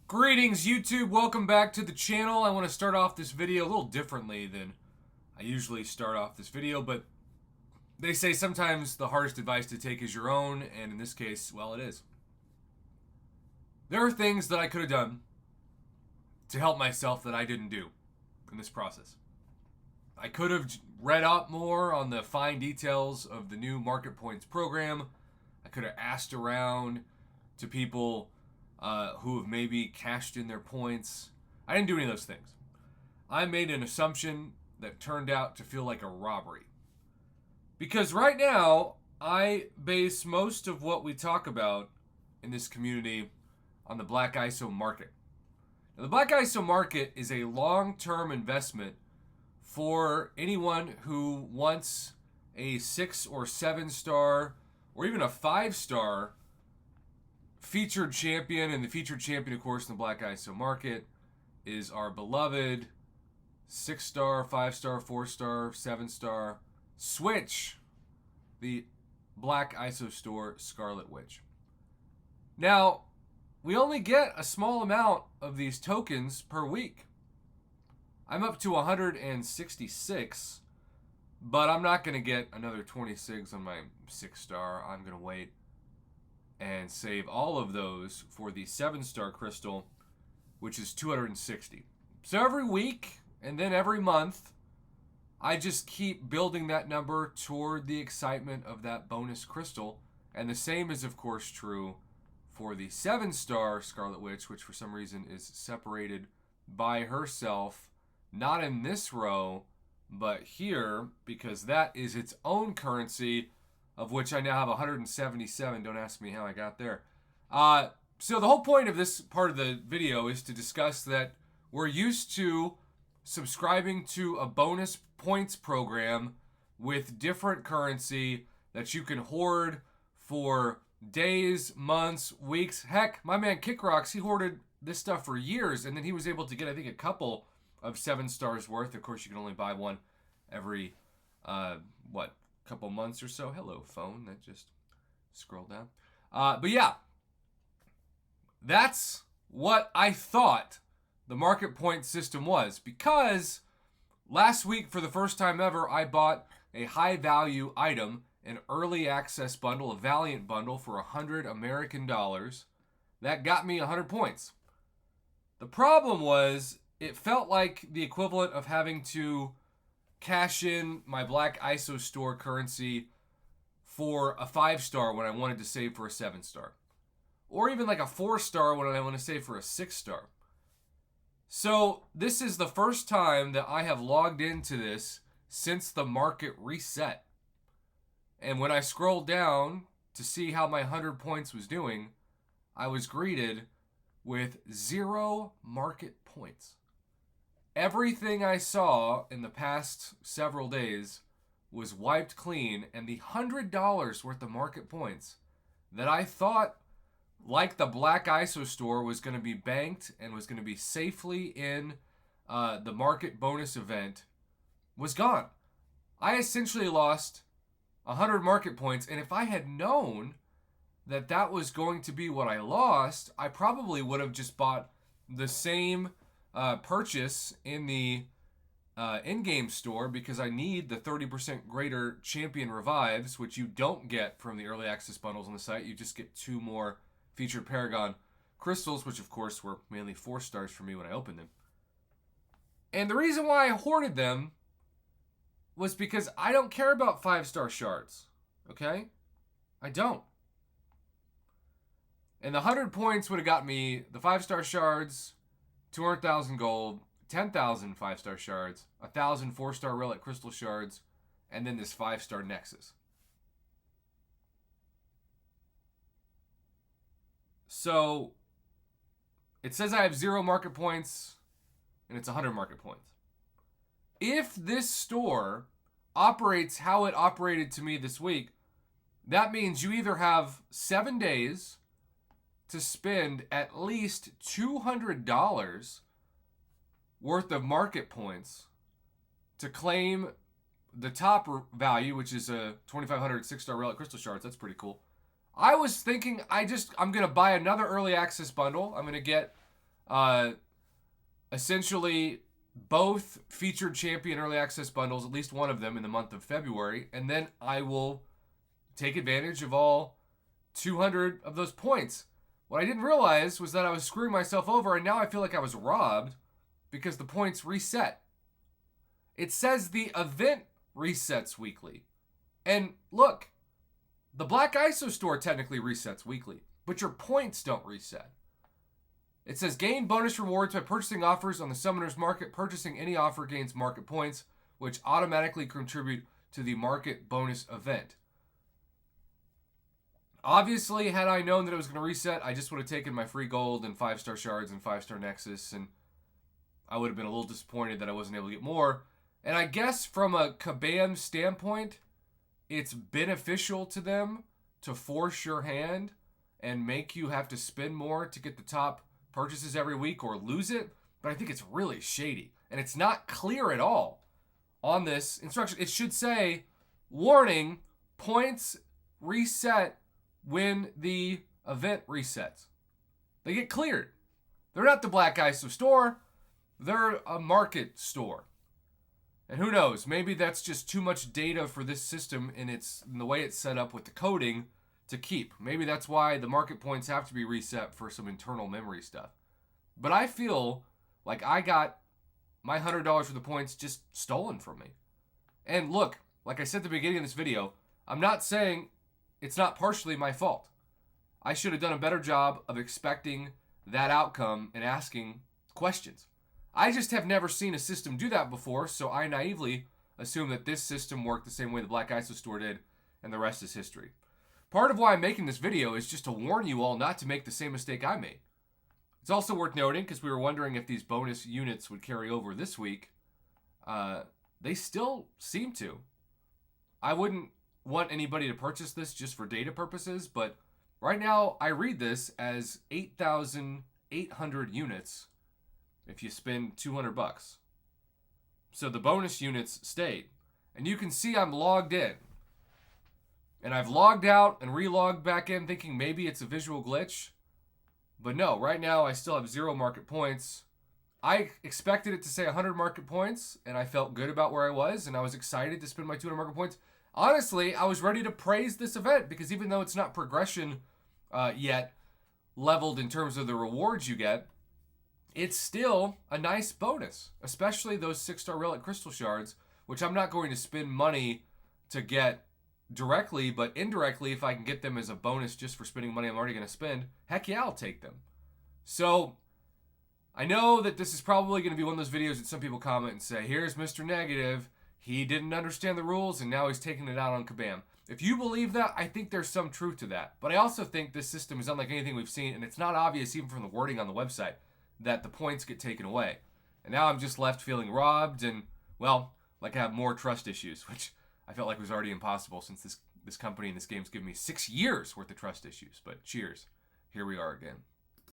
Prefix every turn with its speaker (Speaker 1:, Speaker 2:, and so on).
Speaker 1: Greetings YouTube, welcome back to the channel. I want to start off this video a little differently than I usually start off this video, but they say sometimes the hardest advice to take is your own, and in this case, well, it is. There are things that I could have done to help myself that I didn't do in this process. I could have read up more on the fine details of the new Market Points program. I could have asked around to people who have maybe cashed in their points. I didn't do any of those things. I made an assumption that turned out to feel like a robbery. Because right now, I base most of what we talk about in this community on the Black ISO market. Now, the Black ISO market is a long-term investment for anyone who wants a 6 or 7 star or even a 5-star featured champion. And the featured champion, of course, in the Black ISO market is our beloved 6-star, 5-star, 4-star, 7-star Switch, the Black ISO store Scarlet Witch. Now, we only get a small amount of these tokens per week. I'm up to 166, but I'm not going to get another 26 on my 6-star. I'm going to wait and save all of those for the 7-star crystal, which is 260. So every week and then every month, I just keep building that number toward the excitement of that bonus crystal. And the same is, of course, true for the 7-star Scarlet Witch, which for some reason is separated by herself, not in this row, but here, because that is its own currency, of which I now have 177. Don't ask me how I got there. So the whole point of this part of the video is to discuss that we're used to subscribing to a bonus points program with different currency that you can hoard for days, months, weeks. Heck, my man Kick Rocks, he hoarded this stuff for years, and then he was able to get, I think, a couple of 7 stars worth. Of course, you can only buy one every, couple months or so. Hello, phone. That just scrolled down. But yeah, that's what I thought the market point system was, because last week, for the first time ever, I bought a high value item, an early access bundle, a Valiant bundle for 100 American dollars. That got me 100 points. The problem was it felt like the equivalent of having to cash in my Black ISO store currency for a 5-star when I wanted to save for a 7-star. Or even like a 4-star when I want to save for a 6-star. So this is the first time that I have logged into this since the market reset. And when I scrolled down to see how my 100 points was doing, I was greeted with 0 market points. Everything I saw in the past several days was wiped clean, and the $100 worth of market points that I thought, like the Black ISO store, was going to be banked and was going to be safely in the market bonus event was gone. I essentially lost 100 market points, and if I had known that that was going to be what I lost, I probably would have just bought the same purchase in the in-game store, because I need the 30% greater champion revives, which you don't get from the early access bundles on the site. You just get 2 more featured Paragon crystals, which of course were mainly 4 stars for me when I opened them. And the reason why I hoarded them was because I don't care about 5-star shards. Okay? I don't. And the 100 points would have got me the 5-star shards, 200,000 gold, 10,000 5-star shards, 1,000 4-star relic crystal shards, and then this 5-star Nexus. So it says I have 0 market points, and it's 100 market points. If this store operates how it operated to me this week, that means you either have 7 days to spend at least $200 worth of market points to claim the top value, which is a 2,500 6-star relic crystal shards. That's pretty cool. I was thinking I'm going to buy another early access bundle. I'm going to get Uh, essentially, both featured champion early access bundles, at least one of them in the month of February, and then I will take advantage of all 200 of those points. What I didn't realize was that I was screwing myself over, and now I feel like I was robbed because the points reset. It says the event resets weekly. And look, the Black ISO store technically resets weekly, but your points don't reset. It says gain bonus rewards by purchasing offers on the Summoner's Market. Purchasing any offer gains market points, which automatically contribute to the market bonus event. Obviously, had I known that it was going to reset, I just would have taken my free gold and 5-star shards and 5-star nexus, and I would have been a little disappointed that I wasn't able to get more. And I guess from a Kabam standpoint, it's beneficial to them to force your hand and make you have to spend more to get the top purchases every week or lose it. But I think it's really shady. And it's not clear at all on this instruction. It should say, warning, points reset when the event resets. They get cleared. They're not the Black ISO store. They're a market store. And who knows, maybe that's just too much data for this system in the way it's set up with the coding to keep. Maybe that's why the market points have to be reset for some internal memory stuff. But I feel like I got my $100 for the points just stolen from me. And look, like I said at the beginning of this video, I'm not saying it's not partially my fault. I should have done a better job of expecting that outcome and asking questions. I just have never seen a system do that before, so I naively assume that this system worked the same way the Black ISO store did, and the rest is history. Part of why I'm making this video is just to warn you all not to make the same mistake I made. It's also worth noting, because we were wondering if these bonus units would carry over this week, they still seem to. I wouldn't want anybody to purchase this just for data purposes, but right now I read this as 8,800 units if you spend $200. So the bonus units stayed. And you can see I'm logged in. And I've logged out and relogged back in thinking maybe it's a visual glitch. But no, right now I still have 0 market points. I expected it to say 100 market points, and I felt good about where I was, and I was excited to spend my 200 market points. Honestly, I was ready to praise this event, because even though it's not progression yet leveled in terms of the rewards you get, it's still a nice bonus, especially those 6-star relic crystal shards, which I'm not going to spend money to get directly, but indirectly, if I can get them as a bonus just for spending money I'm already going to spend, heck yeah, I'll take them. So I know that this is probably going to be one of those videos that some people comment and say, here's Mr. Negative, he didn't understand the rules and now he's taking it out on Kabam. If you believe that, I think there's some truth to that. But I also think this system is unlike anything we've seen, and it's not obvious even from the wording on the website that the points get taken away. And now I'm just left feeling robbed and, well, like I have more trust issues, which I felt like was already impossible since this company and this game's given me 6 years worth of trust issues. But cheers. Here we are again.